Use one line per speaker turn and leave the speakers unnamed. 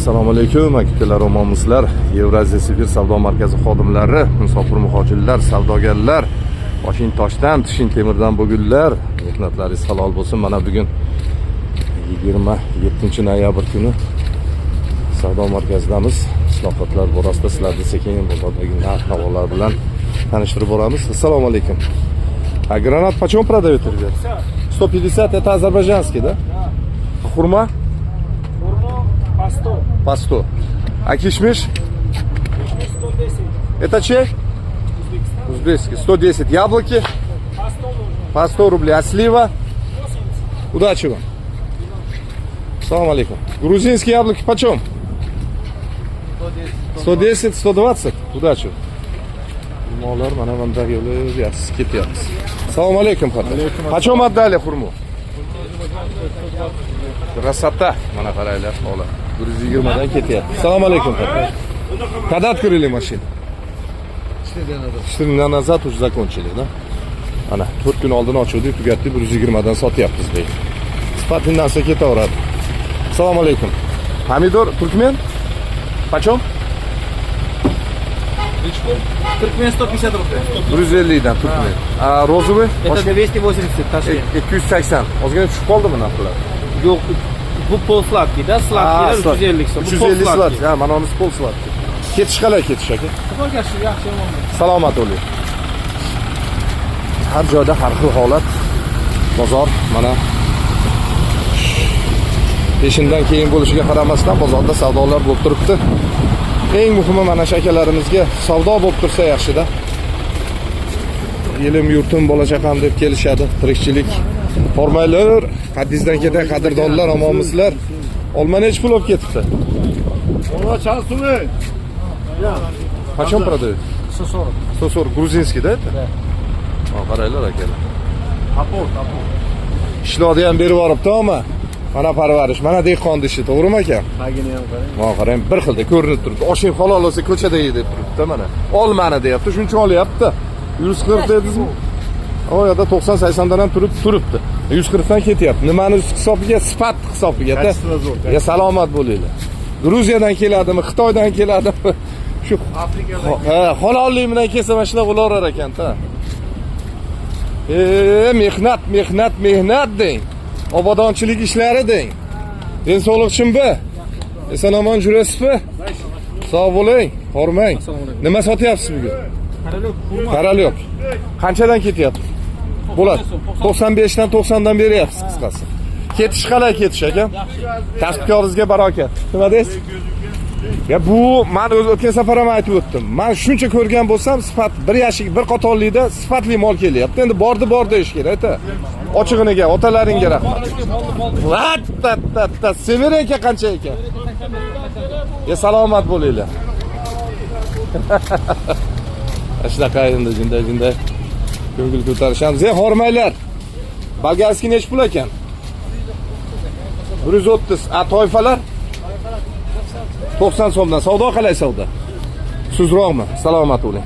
Assalomu alaykum akalar, omonmisizlar. Yevraziya Sibir savdo markazi xodimlari, musofir muhojirlar, savdogarlar, Washingtondan, Tishin temirdan bo'lgunlar, mehnatlaringiz halol bo'lsin. Mana bugun 27-noyabr kuni savdo markazidamiz. Islohotlar borasida sizlarni sekin bozordagi narx-navolar bilan tanishtirib boramiz. Assalomu alaykum. А гранат почем продают, ребят? 150, это азербайджанский, да? Хурма?
По 100.
По 100. А кишмиш?
Кишмиш 110.
Это чей? Узбекский. 110. Яблоки?
По 100 нужно.
По 100 рублей. А слива?
80.
Удачи вам. Салам алейкум. Грузинские яблоки почем? 110, 120. Удачи. Молар, mana bunda yo'li yaxshi ketyapmiz. Assalomu alaykum. Почем отдали хурму? Красота. Mana qaranglar, hola. 120 dan ketyapti. Assalomu alaykum. Когда открыли машину? 4 dня назад уже закончили, да? Ana 4 kun oldin ochuvdik, tugatdik, 120 dan sotyapmiz deydi. Sifatli narsa ketaveradi. Assalomu alaykum. Pomidor turkmen? Почем?
Туркмен 150 рублей.
150 dan turkmen. A rozовый?
Это 280 Ташкент.
280. Ozgina tushib qoldimi narxlar?
Yo'q, bu pol sladkий, да? Sladkiylar 350 so'm.
350 sladkий. Ha, mana bunisi pol sladkий. Ketish qalay ketish aka?
Yaxshi, yaxshi.
Salomat bo'ling. Har joyda har xil holat. Bozor mana peshindan keyin bo'lishiga qaramasdan bozorda savdolar bo'lib turibdi. Eng muhimi mana shu akalarimizga savdo bo'lib tursa yaxshida. Yelim yurtim bo'lachaqam deb kelishadi. Tirikchilik hormaylar, qaddingizdan ketay qadrdonlar, omonmisizlar. Olma nech pul olib ketibdi?
Olma chansumi?
Почем продают?
140.
140. Грузинский, да, это?
Да.
Qaranglar akalar.
Aport.
Ishlovda ham berib yoribdi-mi? Mana parvarish, mana dehqon ishi, to'g'rimi aka?
Tagini ham qarang.
Mana qarang, bir xilda ko'rinib turibdi. Oshing halol bo'lsa ko'chada yey deb turibdi mana. Olmani deyapti, shuncha olyapti. 140 dedingizmi? O yerda 90-80 dan ham turibdi. 140 dan ketyapti. Nimani hisobiga? Sifat hisobiga. Ya salomat bo'linglar. Gruziyadan keladimi, Xitoydan keladimi? Shu Afrikadan. Ha, halollik bilan kelsa mana shunaqa bo'lar ekan-da. Mehnat deng. Obodonchilik ishlari deng. Men sog'liq uchun bu. Eson-omon jurasizmi? Sog' bo'ling, hormang. Nima sotyapsiz bugun? Karalyok. Qanchadan ketyapti? Bo'ladi. 95 dan 90 dan beryapsiz qisqasi. Ketish qalay ketish aka? Kasbkoringizga barokat. Nima deysiz? Ya bu men o'tgan safar ham aytib o'tdim. Men shuncha ko'rgan bo'lsam, sifat bir yashik, bir qatorlikda sifatli mol kelyapti. Endi bordi deyish kerak-da. Ochig'iniga, otalaringga rahmat. Vat, Semir aka qancha ekan? Ya salomat bo'linglar. Shunaqa endi jinday ko'ngil ko'tarishamiz. Hormaylar. Bolgarskiy nech pul ekan? 130. A toyfalar? 90 so'mdan. Savdo qalay savdo? Suzroqmi? Salomat bo'ling.